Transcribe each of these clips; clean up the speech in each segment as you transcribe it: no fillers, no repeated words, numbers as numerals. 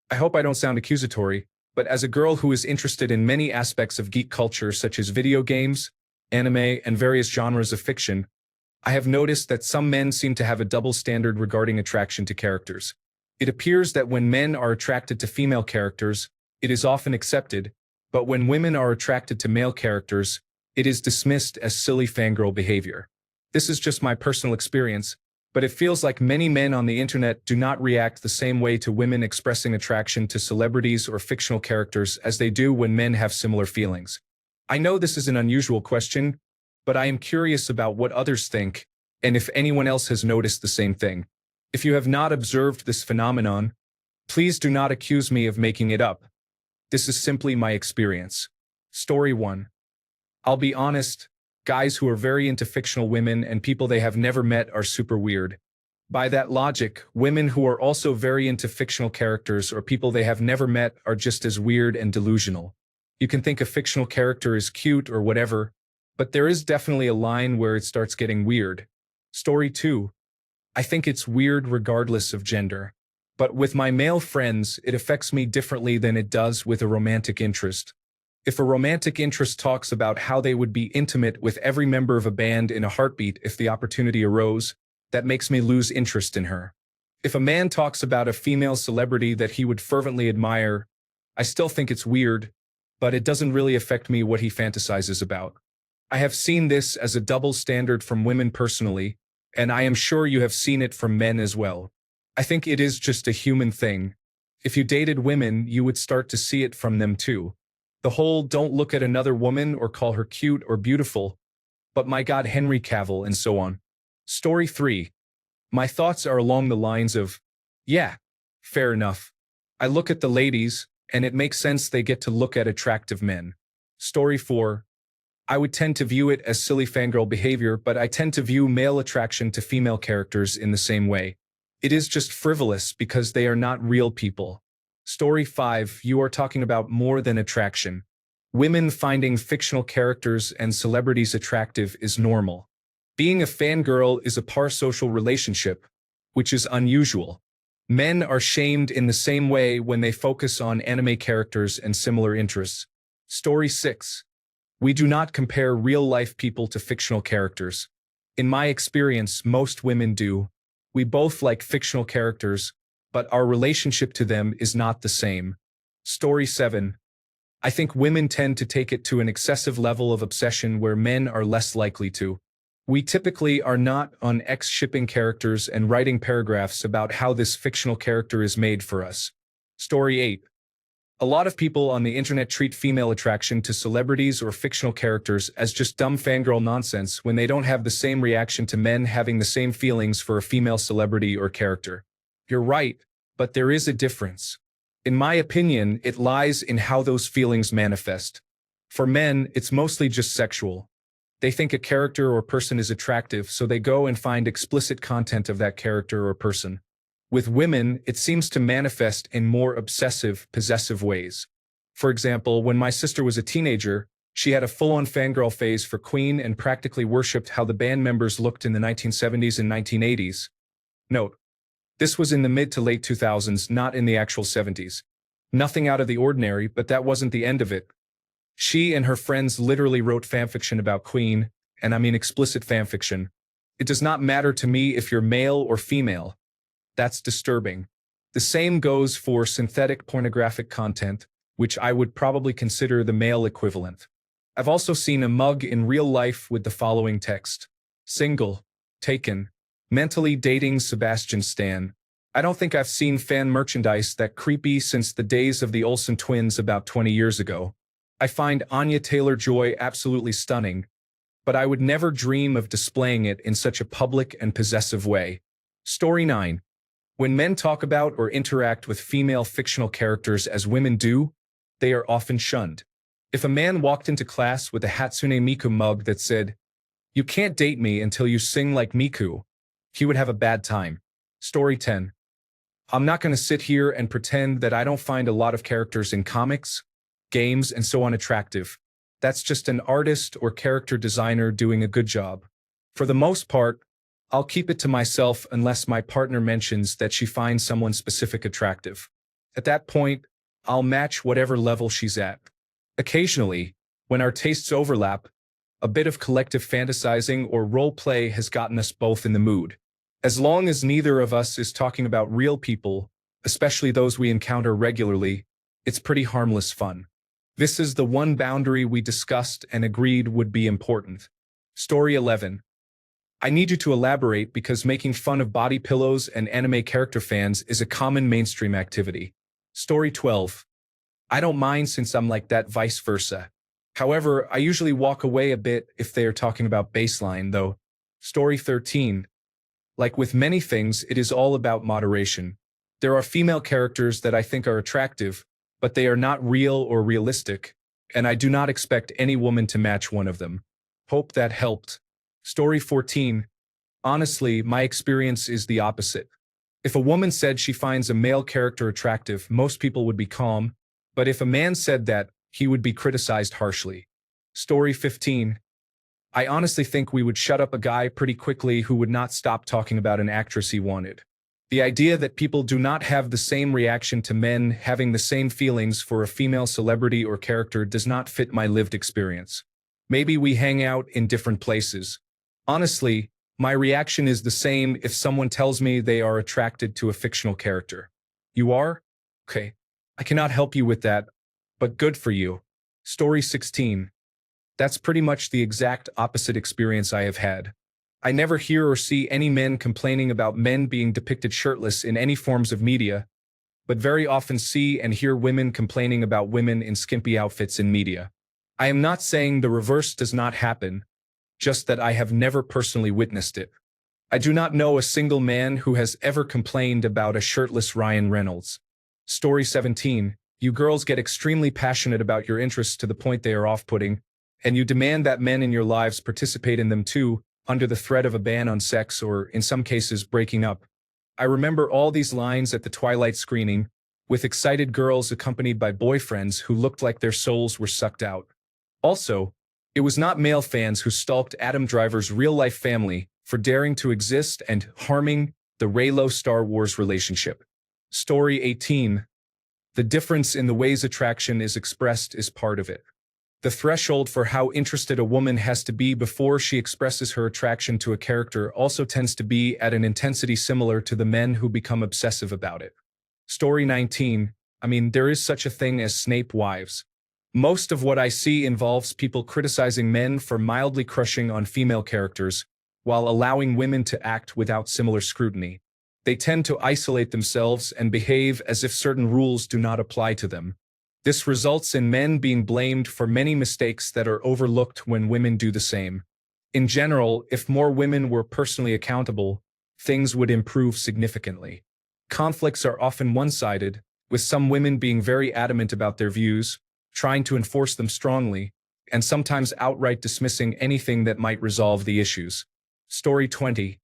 I hope I don't sound accusatory, but as a girl who is interested in many aspects of geek culture such as video games, anime, and various genres of fiction, I have noticed that some men seem to have a double standard regarding attraction to characters. It appears that when men are attracted to female characters, it is often accepted, but when women are attracted to male characters, it is dismissed as silly fangirl behavior. This is just my personal experience, but it feels like many men on the internet do not react the same way to women expressing attraction to celebrities or fictional characters as they do when men have similar feelings. I know this is an unusual question, but I am curious about what others think, and if anyone else has noticed the same thing. If you have not observed this phenomenon, please do not accuse me of making it up. This is simply my experience. Story 1. I'll be honest, guys who are very into fictional women and people they have never met are super weird. By that logic, women who are also very into fictional characters or people they have never met are just as weird and delusional. You can think a fictional character is cute or whatever, but there is definitely a line where it starts getting weird. Story 2. I think it's weird regardless of gender. But with my male friends, it affects me differently than it does with a romantic interest. If a romantic interest talks about how they would be intimate with every member of a band in a heartbeat if the opportunity arose, that makes me lose interest in her. If a man talks about a female celebrity that he would fervently admire, I still think it's weird, but it doesn't really affect me what he fantasizes about. I have seen this as a double standard from women personally, and I am sure you have seen it from men as well. I think it is just a human thing. If you dated women, you would start to see it from them too. The whole don't look at another woman or call her cute or beautiful, but my God, Henry Cavill, and so on. Story 3. My thoughts are along the lines of, yeah, fair enough. I look at the ladies, and it makes sense they get to look at attractive men. Story 4. I would tend to view it as silly fangirl behavior, but I tend to view male attraction to female characters in the same way. It is just frivolous because they are not real people. Story 5. You are talking about more than attraction. Women finding fictional characters and celebrities attractive is normal. Being a fangirl is a parasocial relationship, which is unusual. Men are shamed in the same way when they focus on anime characters and similar interests. Story 6. We do not compare real-life people to fictional characters. In my experience, most women do. We both like fictional characters, but our relationship to them is not the same. Story 7. I think women tend to take it to an excessive level of obsession where men are less likely to. We typically are not on X shipping characters and writing paragraphs about how this fictional character is made for us. Story 8. A lot of people on the internet treat female attraction to celebrities or fictional characters as just dumb fangirl nonsense when they don't have the same reaction to men having the same feelings for a female celebrity or character. You're right, but there is a difference. In my opinion, it lies in how those feelings manifest. For men, it's mostly just sexual. They think a character or person is attractive, so they go and find explicit content of that character or person. With women, it seems to manifest in more obsessive, possessive ways. For example, when my sister was a teenager, she had a full-on fangirl phase for Queen and practically worshipped how the band members looked in the 1970s and 1980s. Note, this was in the mid to late 2000s, not in the actual 70s. Nothing out of the ordinary, but that wasn't the end of it. She and her friends literally wrote fanfiction about Queen, and I mean explicit fanfiction. It does not matter to me if you're male or female. That's disturbing. The same goes for synthetic pornographic content, which I would probably consider the male equivalent. I've also seen a mug in real life with the following text. Single. Taken. Mentally dating Sebastian Stan. I don't think I've seen fan merchandise that creepy since the days of the Olsen twins about 20 years ago. I find Anya Taylor-Joy absolutely stunning, but I would never dream of displaying it in such a public and possessive way. Story 9. When men talk about or interact with female fictional characters as women do, they are often shunned. If a man walked into class with a Hatsune Miku mug that said, "You can't date me until you sing like Miku," he would have a bad time. Story 10. I'm not going to sit here and pretend that I don't find a lot of characters in comics, games, and so on attractive. That's just an artist or character designer doing a good job. For the most part, I'll keep it to myself unless my partner mentions that she finds someone specific attractive. At that point, I'll match whatever level she's at. Occasionally, when our tastes overlap, a bit of collective fantasizing or role play has gotten us both in the mood. As long as neither of us is talking about real people, especially those we encounter regularly, it's pretty harmless fun. This is the one boundary we discussed and agreed would be important. Story 11. I need you to elaborate because making fun of body pillows and anime character fans is a common mainstream activity. Story 12. I don't mind since I'm like that vice versa. However, I usually walk away a bit if they are talking about baseline, though. Story 13. Like with many things, it is all about moderation. There are female characters that I think are attractive, but they are not real or realistic, and I do not expect any woman to match one of them. Hope that helped. Story 14. Honestly, my experience is the opposite. If a woman said she finds a male character attractive, most people would be calm, but if a man said that, he would be criticized harshly. Story 15. I honestly think we would shut up a guy pretty quickly who would not stop talking about an actress he wanted. The idea that people do not have the same reaction to men having the same feelings for a female celebrity or character does not fit my lived experience. Maybe we hang out in different places. Honestly, my reaction is the same if someone tells me they are attracted to a fictional character. You are? Okay. I cannot help you with that, but good for you. Story 16. That's pretty much the exact opposite experience I have had. I never hear or see any men complaining about men being depicted shirtless in any forms of media, but very often see and hear women complaining about women in skimpy outfits in media. I am not saying the reverse does not happen, just that I have never personally witnessed it. I do not know a single man who has ever complained about a shirtless Ryan Reynolds. Story 17. You girls get extremely passionate about your interests to the point they are off-putting, and you demand that men in your lives participate in them too, under the threat of a ban on sex or, in some cases, breaking up. I remember all these lines at the Twilight screening, with excited girls accompanied by boyfriends who looked like their souls were sucked out. Also, it was not male fans who stalked Adam Driver's real-life family for daring to exist and harming the Reylo-Star Wars relationship. Story 18. The difference in the ways attraction is expressed is part of it. The threshold for how interested a woman has to be before she expresses her attraction to a character also tends to be at an intensity similar to the men who become obsessive about it. Story 19. There is such a thing as Snape wives. Most of what I see involves people criticizing men for mildly crushing on female characters, while allowing women to act without similar scrutiny. They tend to isolate themselves and behave as if certain rules do not apply to them. This results in men being blamed for many mistakes that are overlooked when women do the same. In general, if more women were personally accountable, things would improve significantly. Conflicts are often one-sided, with some women being very adamant about their views, trying to enforce them strongly, and sometimes outright dismissing anything that might resolve the issues. Story 20.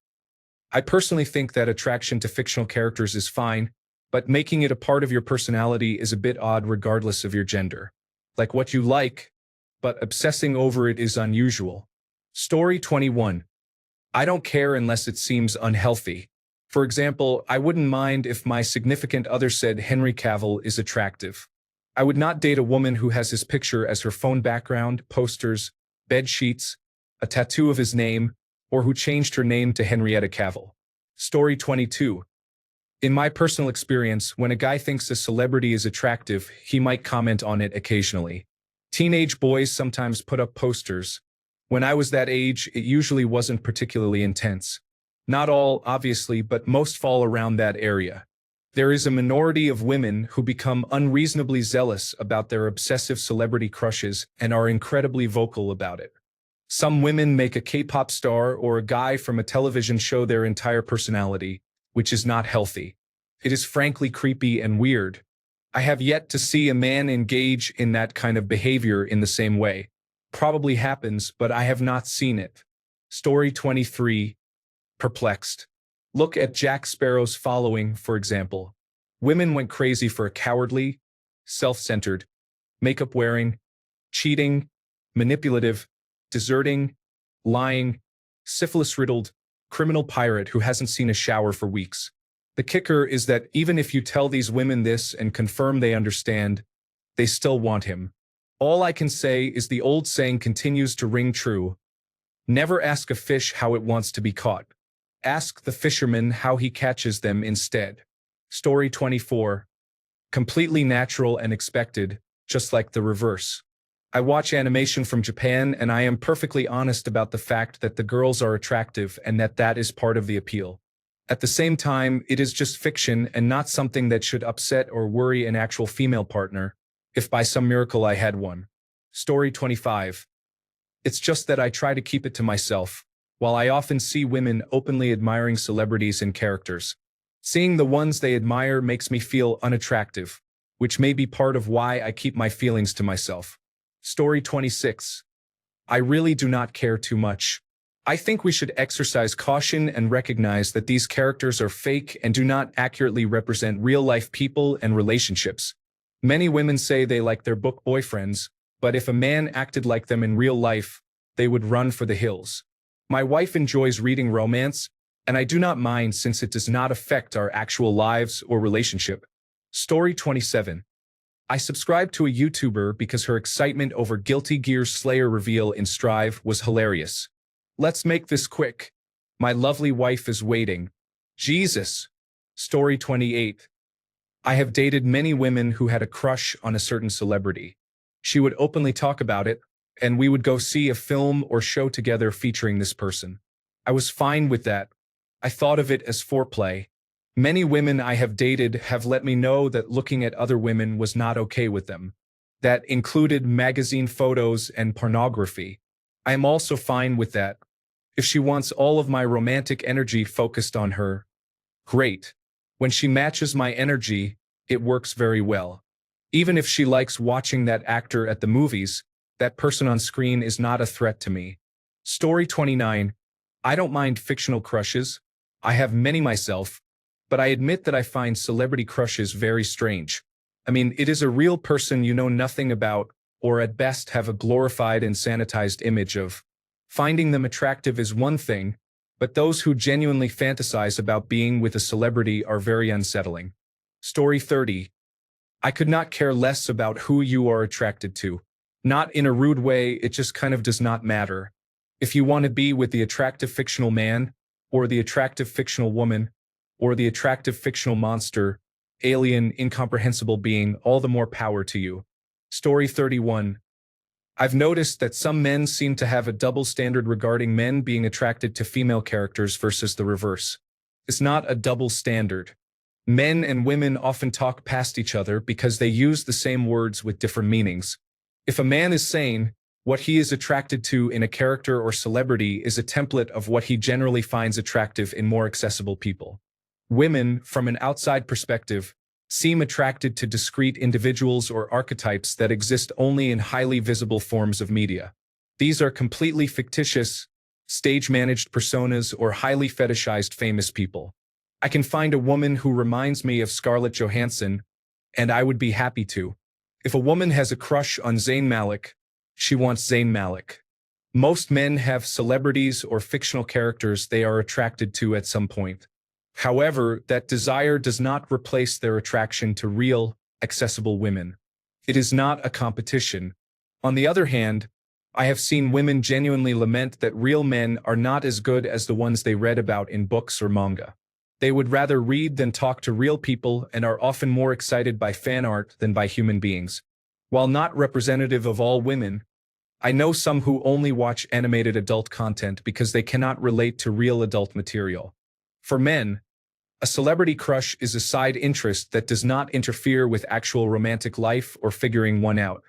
I personally think that attraction to fictional characters is fine, but making it a part of your personality is a bit odd regardless of your gender. Like what you like, but obsessing over it is unusual. Story 21. I don't care unless it seems unhealthy. For example, I wouldn't mind if my significant other said Henry Cavill is attractive. I would not date a woman who has his picture as her phone background, posters, bed sheets, a tattoo of his name, or who changed her name to Henrietta Cavill. Story 22. In my personal experience, when a guy thinks a celebrity is attractive, he might comment on it occasionally. Teenage boys sometimes put up posters. When I was that age, it usually wasn't particularly intense. Not all, obviously, but most fall around that area. There is a minority of women who become unreasonably zealous about their obsessive celebrity crushes and are incredibly vocal about it. Some women make a K-pop star or a guy from a television show their entire personality, which is not healthy. It is frankly creepy and weird. I have yet to see a man engage in that kind of behavior in the same way. Probably happens, but I have not seen it. Story 23. Perplexed. Look at Jack Sparrow's following, for example. Women went crazy for a cowardly, self-centered, makeup-wearing, cheating, manipulative, deserting, lying, syphilis-riddled, criminal pirate who hasn't seen a shower for weeks. The kicker is that even if you tell these women this and confirm they understand, they still want him. All I can say is the old saying continues to ring true. Never ask a fish how it wants to be caught. Ask the fisherman how he catches them instead. Story 24. Completely natural and expected, just like the reverse. I watch animation from Japan and I am perfectly honest about the fact that the girls are attractive and that is part of the appeal. At the same time, it is just fiction and not something that should upset or worry an actual female partner, if by some miracle I had one. Story 25. It's just that I try to keep it to myself, while I often see women openly admiring celebrities and characters. Seeing the ones they admire makes me feel unattractive, which may be part of why I keep my feelings to myself. Story 26. I really do not care too much. I think we should exercise caution and recognize that these characters are fake and do not accurately represent real-life people and relationships. Many women say they like their book boyfriends, but if a man acted like them in real life, they would run for the hills. My wife enjoys reading romance, and I do not mind since it does not affect our actual lives or relationship. Story 27. I subscribed to a YouTuber because her excitement over Guilty Gear Slayer reveal in Strive was hilarious. Let's make this quick. My lovely wife is waiting. Jesus. Story 28. I have dated many women who had a crush on a certain celebrity. She would openly talk about it, and we would go see a film or show together featuring this person. I was fine with that. I thought of it as foreplay. Many women I have dated have let me know that looking at other women was not okay with them. That included magazine photos and pornography. I am also fine with that. If she wants all of my romantic energy focused on her, great. When she matches my energy, it works very well. Even if she likes watching that actor at the movies, that person on screen is not a threat to me. Story 29. I don't mind fictional crushes. I have many myself, but I admit that I find celebrity crushes very strange. I mean, it is a real person you know nothing about, or at best have a glorified and sanitized image of. Finding them attractive is one thing, but those who genuinely fantasize about being with a celebrity are very unsettling. Story 30. I could not care less about who you are attracted to. Not in a rude way, it just kind of does not matter. If you want to be with the attractive fictional man, or the attractive fictional woman, or the attractive fictional monster, alien, incomprehensible being, all the more power to you. Story 31. I've noticed that some men seem to have a double standard regarding men being attracted to female characters versus the reverse. It's not a double standard. Men and women often talk past each other because they use the same words with different meanings. If a man is saying what he is attracted to in a character or celebrity is a template of what he generally finds attractive in more accessible people. Women, from an outside perspective, seem attracted to discrete individuals or archetypes that exist only in highly visible forms of media. These are completely fictitious, stage-managed personas or highly fetishized famous people. I can find a woman who reminds me of Scarlett Johansson, and I would be happy to. If a woman has a crush on Zayn Malik, she wants Zayn Malik. Most men have celebrities or fictional characters they are attracted to at some point. However, that desire does not replace their attraction to real, accessible women. It is not a competition. On the other hand, I have seen women genuinely lament that real men are not as good as the ones they read about in books or manga. They would rather read than talk to real people and are often more excited by fan art than by human beings. While not representative of all women, I know some who only watch animated adult content because they cannot relate to real adult material. For men, a celebrity crush is a side interest that does not interfere with actual romantic life or figuring one out.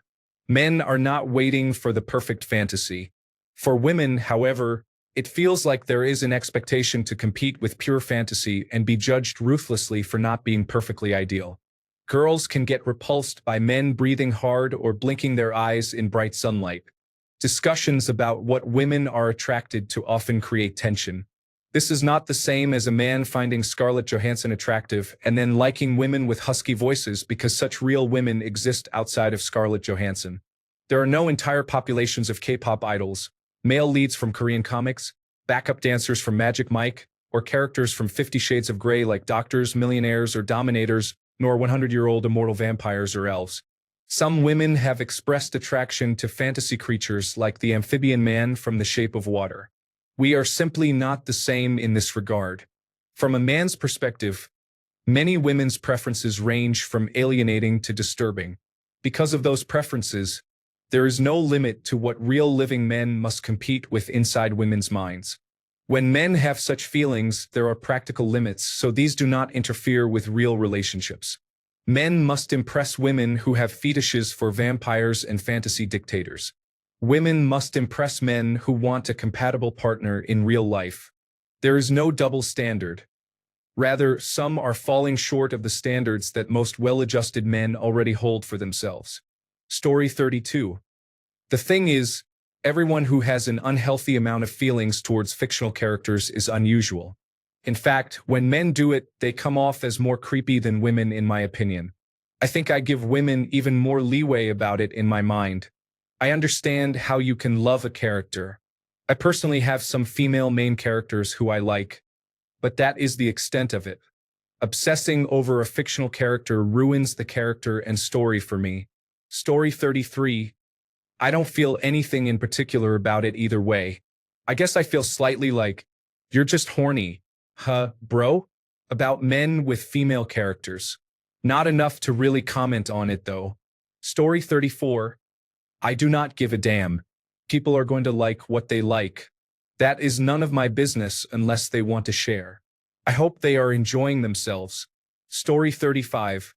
Men are not waiting for the perfect fantasy. For women, however, it feels like there is an expectation to compete with pure fantasy and be judged ruthlessly for not being perfectly ideal. Girls can get repulsed by men breathing hard or blinking their eyes in bright sunlight. Discussions about what women are attracted to often create tension. This is not the same as a man finding Scarlett Johansson attractive and then liking women with husky voices because such real women exist outside of Scarlett Johansson. There are no entire populations of K-pop idols, male leads from Korean comics, backup dancers from Magic Mike, or characters from 50 Shades of Grey like doctors, millionaires, or dominators, nor 100-year-old immortal vampires or elves. Some women have expressed attraction to fantasy creatures like the amphibian man from The Shape of Water. We are simply not the same in this regard. From a man's perspective, many women's preferences range from alienating to disturbing. Because of those preferences, there is no limit to what real living men must compete with inside women's minds. When men have such feelings, there are practical limits, so these do not interfere with real relationships. Men must impress women who have fetishes for vampires and fantasy dictators. Women must impress men who want a compatible partner in real life. There is no double standard. Rather, some are falling short of the standards that most well-adjusted men already hold for themselves. Story 32. The thing is, everyone who has an unhealthy amount of feelings towards fictional characters is unusual. In fact, when men do it, they come off as more creepy than women, in my opinion. I think I give women even more leeway about it in my mind. I understand how you can love a character. I personally have some female main characters who I like, but that is the extent of it. Obsessing over a fictional character ruins the character and story for me. Story 33. I don't feel anything in particular about it either way. I guess I feel slightly like, you're just horny. Huh, bro? About men with female characters. Not enough to really comment on it though. Story 34. I do not give a damn. People are going to like what they like. That is none of my business unless they want to share. I hope they are enjoying themselves. Story 35.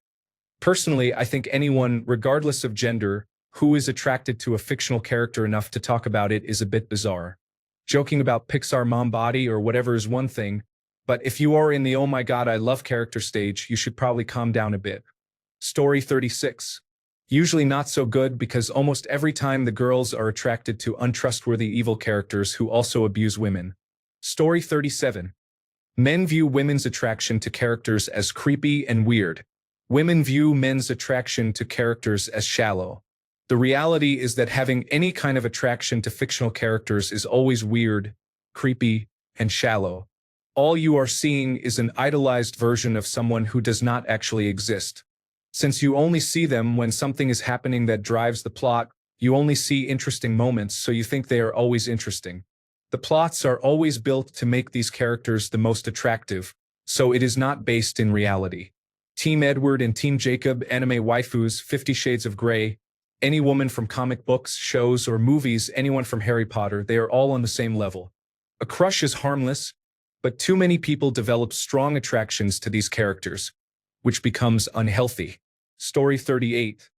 Personally, I think anyone, regardless of gender, who is attracted to a fictional character enough to talk about it is a bit bizarre. Joking about Pixar mom body or whatever is one thing, but if you are in the oh my god I love character stage, you should probably calm down a bit. Story 36. Usually not so good because almost every time the girls are attracted to untrustworthy evil characters who also abuse women. Story 37. Men view women's attraction to characters as creepy and weird. Women view men's attraction to characters as shallow. The reality is that having any kind of attraction to fictional characters is always weird, creepy, and shallow. All you are seeing is an idolized version of someone who does not actually exist. Since you only see them when something is happening that drives the plot, you only see interesting moments, so you think they are always interesting. The plots are always built to make these characters the most attractive, so it is not based in reality. Team Edward and Team Jacob, anime waifus, 50 Shades of Grey, any woman from comic books, shows, or movies, anyone from Harry Potter, they are all on the same level. A crush is harmless, but too many people develop strong attractions to these characters, which becomes unhealthy. Story 38.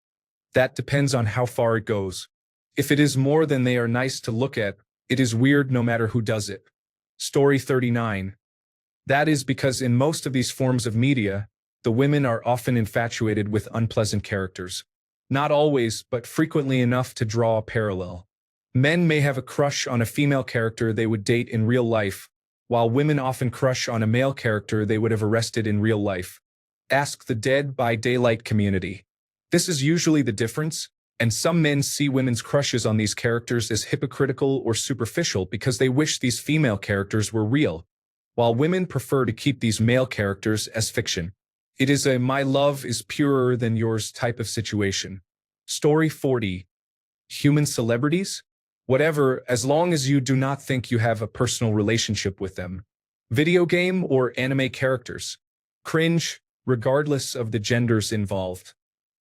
That depends on how far it goes. If it is more than they are nice to look at, it is weird no matter who does it. Story 39. That is because in most of these forms of media, the women are often infatuated with unpleasant characters. Not always, but frequently enough to draw a parallel. Men may have a crush on a female character they would date in real life, while women often crush on a male character they would have arrested in real life. Ask the Dead by Daylight community. This is usually the difference, and some men see women's crushes on these characters as hypocritical or superficial because they wish these female characters were real, while women prefer to keep these male characters as fiction. It is a my love is purer than yours type of situation. Story 40. Human celebrities? Whatever, as long as you do not think you have a personal relationship with them. Video game or anime characters. Cringe, regardless of the genders involved.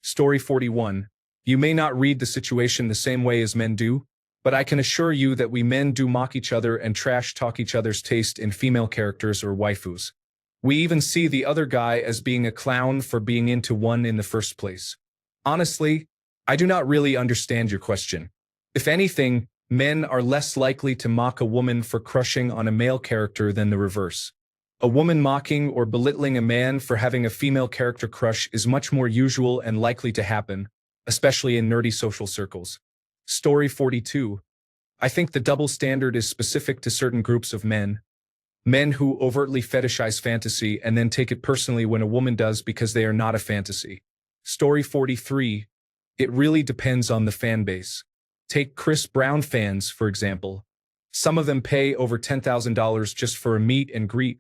Story 41. You may not read the situation the same way as men do, but I can assure you that we men do mock each other and trash talk each other's taste in female characters or waifus. We even see the other guy as being a clown for being into one in the first place. Honestly, I do not really understand your question. If anything, men are less likely to mock a woman for crushing on a male character than the reverse. A woman mocking or belittling a man for having a female character crush is much more usual and likely to happen, especially in nerdy social circles. Story 42. I think the double standard is specific to certain groups of men. Men who overtly fetishize fantasy and then take it personally when a woman does because they are not a fantasy. Story 43. It really depends on the fan base. Take Chris Brown fans, for example. Some of them pay over $10,000 just for a meet and greet,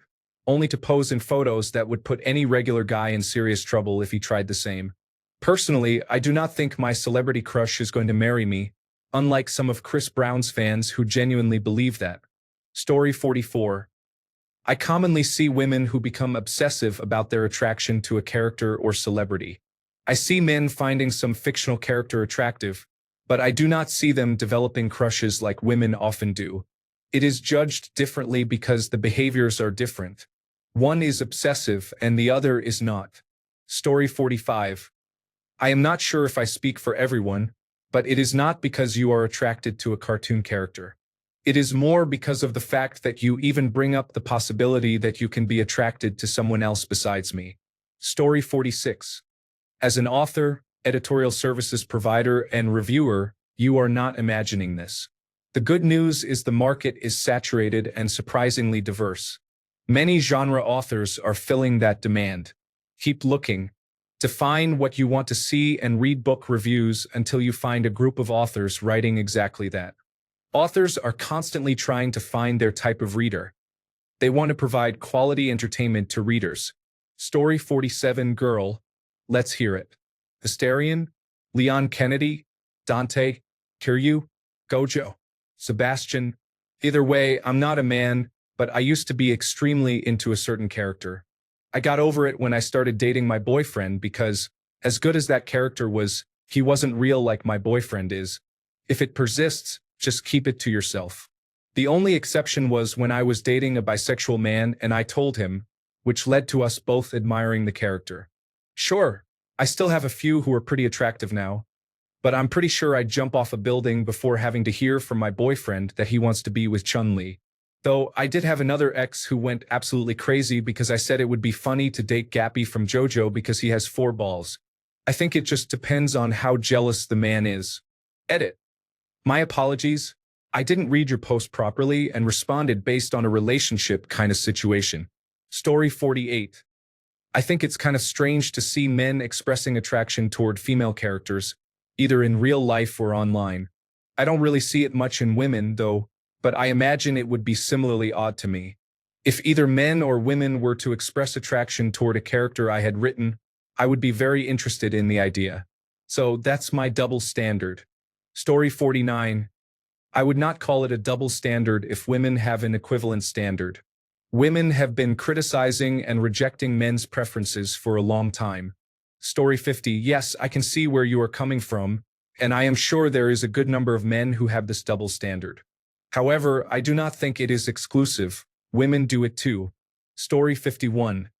only to pose in photos that would put any regular guy in serious trouble if he tried the same. Personally, I do not think my celebrity crush is going to marry me, unlike some of Chris Brown's fans who genuinely believe that. Story 44. I commonly see women who become obsessive about their attraction to a character or celebrity. I see men finding some fictional character attractive, but I do not see them developing crushes like women often do. It is judged differently because the behaviors are different. One is obsessive and the other is not. Story 45. I am not sure if I speak for everyone, but it is not because you are attracted to a cartoon character. It is more because of the fact that you even bring up the possibility that you can be attracted to someone else besides me. Story 46. As an author, editorial services provider, and reviewer, you are not imagining this. The good news is the market is saturated and surprisingly diverse. Many genre authors are filling that demand. Keep looking. Define what you want to see and read book reviews until you find a group of authors writing exactly that. Authors are constantly trying to find their type of reader. They want to provide quality entertainment to readers. Story 47. Girl, let's hear it. Hysterian, Leon Kennedy, Dante, Kiryu, Gojo, Sebastian. Either way, I'm not a man, but I used to be extremely into a certain character. I got over it when I started dating my boyfriend because, as good as that character was, he wasn't real like my boyfriend is. If it persists, just keep it to yourself. The only exception was when I was dating a bisexual man and I told him, which led to us both admiring the character. Sure, I still have a few who are pretty attractive now, but I'm pretty sure I'd jump off a building before having to hear from my boyfriend that he wants to be with Chun-Li. Though I did have another ex who went absolutely crazy because I said it would be funny to date Gappy from JoJo because he has 4 balls. I think it just depends on how jealous the man is. Edit. My apologies. I didn't read your post properly and responded based on a relationship kind of situation. Story 48. I think it's kind of strange to see men expressing attraction toward female characters, either in real life or online. I don't really see it much in women, though, but I imagine it would be similarly odd to me. If either men or women were to express attraction toward a character I had written, I would be very interested in the idea. So that's my double standard. Story 49. I would not call it a double standard if women have an equivalent standard. Women have been criticizing and rejecting men's preferences for a long time. Story 50. Yes, I can see where you are coming from, and I am sure there is a good number of men who have this double standard. However, I do not think it is exclusive. Women do it too. Story 51.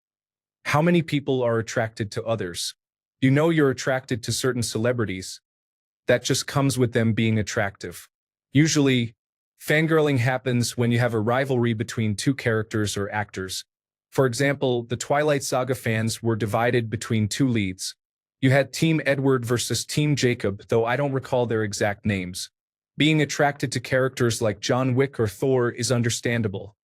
How many people are attracted to others? You know you're attracted to certain celebrities. That just comes with them being attractive. Usually, fangirling happens when you have a rivalry between 2 characters or actors. For example, the Twilight Saga fans were divided between 2 leads. You had Team Edward versus Team Jacob, though I don't recall their exact names. Being attracted to characters like John Wick or Thor is understandable.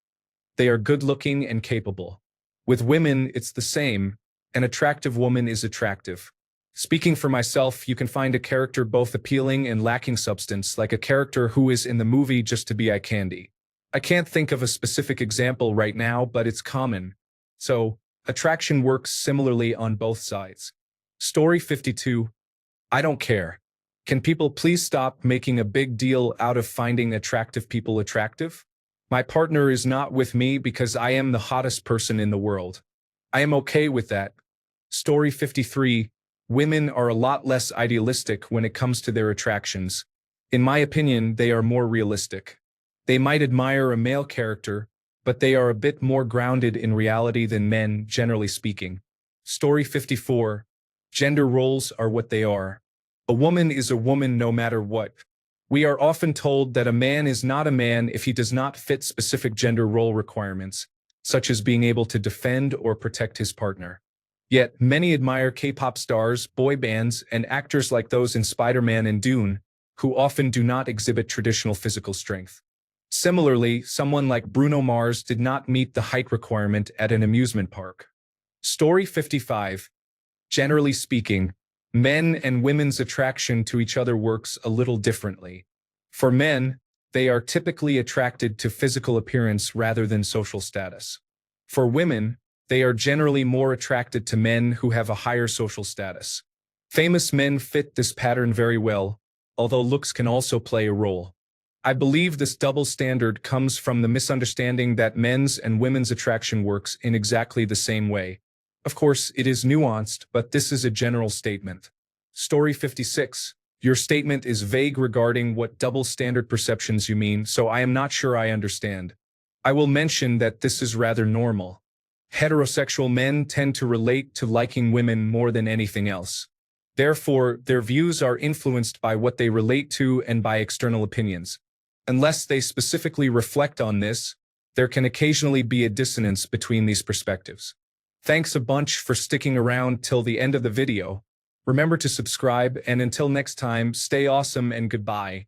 They are good-looking and capable. With women, it's the same. An attractive woman is attractive. Speaking for myself, you can find a character both appealing and lacking substance, like a character who is in the movie just to be eye candy. I can't think of a specific example right now, but it's common. So, attraction works similarly on both sides. Story 52. I don't care. Can people please stop making a big deal out of finding attractive people attractive? My partner is not with me because I am the hottest person in the world. I am okay with that. Story 53. Women are a lot less idealistic when it comes to their attractions. In my opinion, they are more realistic. They might admire a male character, but they are a bit more grounded in reality than men, generally speaking. Story 54. Gender roles are what they are. A woman is a woman no matter what. We are often told that a man is not a man if he does not fit specific gender role requirements, such as being able to defend or protect his partner. Yet, many admire K-pop stars, boy bands, and actors like those in Spider-Man and Dune, who often do not exhibit traditional physical strength. Similarly, someone like Bruno Mars did not meet the height requirement at an amusement park. Story 55. Generally speaking, men and women's attraction to each other works a little differently. For men, they are typically attracted to physical appearance rather than social status. For women, they are generally more attracted to men who have a higher social status. Famous men fit this pattern very well, although looks can also play a role. I believe this double standard comes from the misunderstanding that men's and women's attraction works in exactly the same way. Of course, it is nuanced, but this is a general statement. Story 56. Your statement is vague regarding what double standard perceptions you mean, so I am not sure I understand. I will mention that this is rather normal. Heterosexual men tend to relate to liking women more than anything else. Therefore, their views are influenced by what they relate to and by external opinions. Unless they specifically reflect on this, there can occasionally be a dissonance between these perspectives. Thanks a bunch for sticking around till the end of the video. Remember to subscribe, and until next time, stay awesome and goodbye.